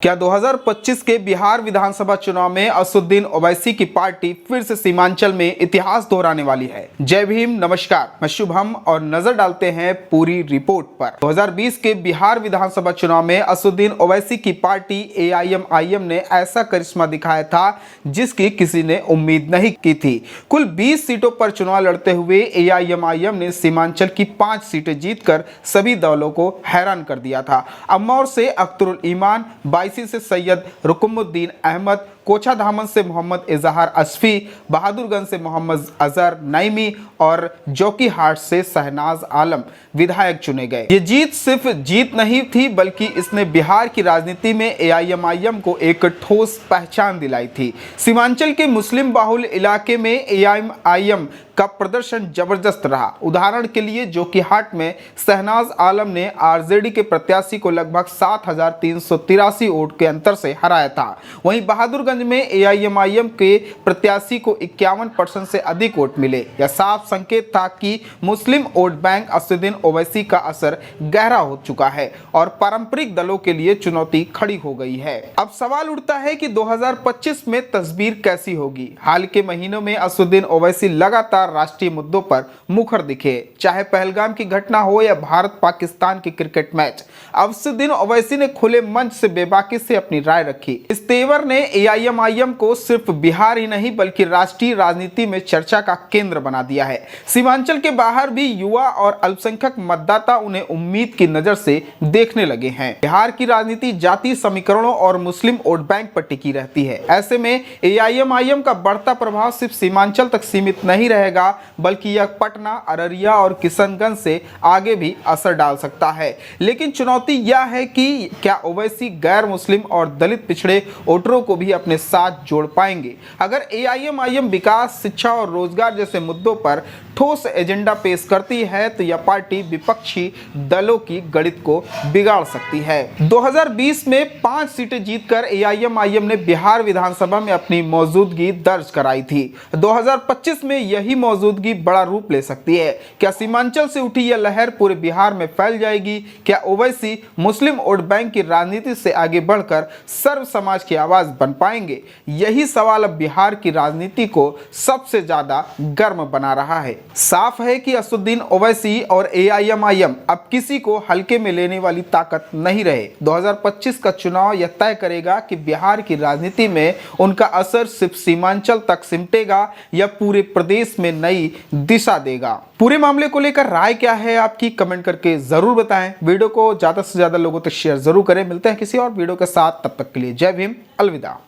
क्या 2025 के बिहार विधानसभा चुनाव में असदुद्दीन ओवैसी की पार्टी फिर से सीमांचल में इतिहास दोहराने वाली है? जय भीम, नमस्कार, मैं शुभम और नजर डालते हैं पूरी रिपोर्ट पर। 2020 के बिहार विधानसभा चुनाव में असदुद्दीन ओवैसी की पार्टी एआईएमआईएम ने ऐसा करिश्मा दिखाया था जिसकी किसी ने उम्मीद नहीं की थी। कुल 20 सीटों पर चुनाव लड़ते हुए एआईएमआईएम ने सीमांचल की 5 सीटें जीतकर सभी दलों को हैरान कर दिया था। अमौर से अख्तरुल ईमान, से सैयद रुकमुद्दीन अहमद, कोचाधामन से मोहम्मद इजहार असफी, बहादुरगंज से मोहम्मद अजहर नईमी और जोकीहाट से शहनाज आलम विधायक चुने गए। ये जीत सिर्फ जीत नहीं थी बल्कि इसने बिहार की राजनीति में एआईएमआईएम को एक ठोस पहचान दिलाई थी। सीमांचल के मुस्लिम बाहुल इलाके में एआईएमआईएम का प्रदर्शन जबरदस्त रहा। उदाहरण के लिए जोकीहाट में शहनाज आलम ने आरजेडी के प्रत्याशी को लगभग 7,383 वोट के अंतर से हराया था। वहीं बहादुरगंज में एआईएमआईएम के प्रत्याशी को 51% से अधिक वोट मिले। यह साफ संकेत था कि मुस्लिम वोट बैंक असदुद्दीन ओवैसी का असर गहरा हो चुका है और पारंपरिक दलों के लिए चुनौती खड़ी हो गई है। अब सवाल उठता है कि 2025 में तस्वीर कैसी होगी। हाल के महीनों में असदुद्दीन ओवैसी लगातार राष्ट्रीय मुद्दों पर मुखर दिखे, चाहे पहलगाम की घटना हो या भारत पाकिस्तान की क्रिकेट मैच। असदुद्दीन ओवैसी ने खुले मंच से बेबाकी से अपनी राय रखी। इस तेवर ने एआईएमआईएम को सिर्फ बिहार ही नहीं बल्कि राष्ट्रीय राजनीति में चर्चा का केंद्र बना दिया है। सीमांचल के बाहर भी युवा और अल्पसंख्यक मतदाता उन्हें उम्मीद की नजर से देखने लगे हैं। बिहार की राजनीति जातीय समीकरणों और मुस्लिम वोट बैंक पर टिकी रहती है। ऐसे में एआईएमआईएम का बढ़ता प्रभाव सिर्फ सीमांचल तक सीमित नहीं रहेगा बल्कि यह पटना, अररिया और किशनगंज से आगे भी असर डाल सकता है। लेकिन चुनौती यह है कि क्या ओवैसी गैर मुस्लिम और दलित पिछड़े वोटरों को भी अपने साथ जोड़ पाएंगे। अगर एआईएमआईएम विकास, शिक्षा और रोजगार जैसे मुद्दों पर ठोस एजेंडा पेश करती है तो यह पार्टी विपक्षी दलों की गणित को बिगाड़ सकती है। 2020 में 5 सीटें जीतकर एआईएमआईएम ने बिहार विधानसभा में अपनी मौजूदगी दर्ज कराई थी। 2025 में यही मौजूदगी बड़ा रूप ले सकती है। क्या सीमांचल से उठी यह लहर पूरे बिहार में फैल जाएगी? क्या ओवैसी मुस्लिम वोट बैंक की राजनीति से आगे बढ़कर सर्व समाज की आवाज बन पाएंगे? यही सवाल अब बिहार की राजनीति को सबसे ज्यादा गर्म बना रहा है। साफ है कि असदुद्दीन ओवैसी और एआईएमआईएम अब किसी को हल्के में लेने वाली ताकत नहीं रहे। 2025 का चुनाव यह तय करेगा कि बिहार की राजनीति में उनका असर सिर्फ सीमांचल तक सिमटेगा या पूरे प्रदेश में नई दिशा देगा। पूरे मामले को लेकर राय क्या है आपकी, कमेंट करके जरूर बताएं। वीडियो को ज्यादा से ज्यादा लोगों तक शेयर जरूर करें। मिलते हैं किसी और वीडियो के साथ, तब तक के लिए जय भीम, अलविदा।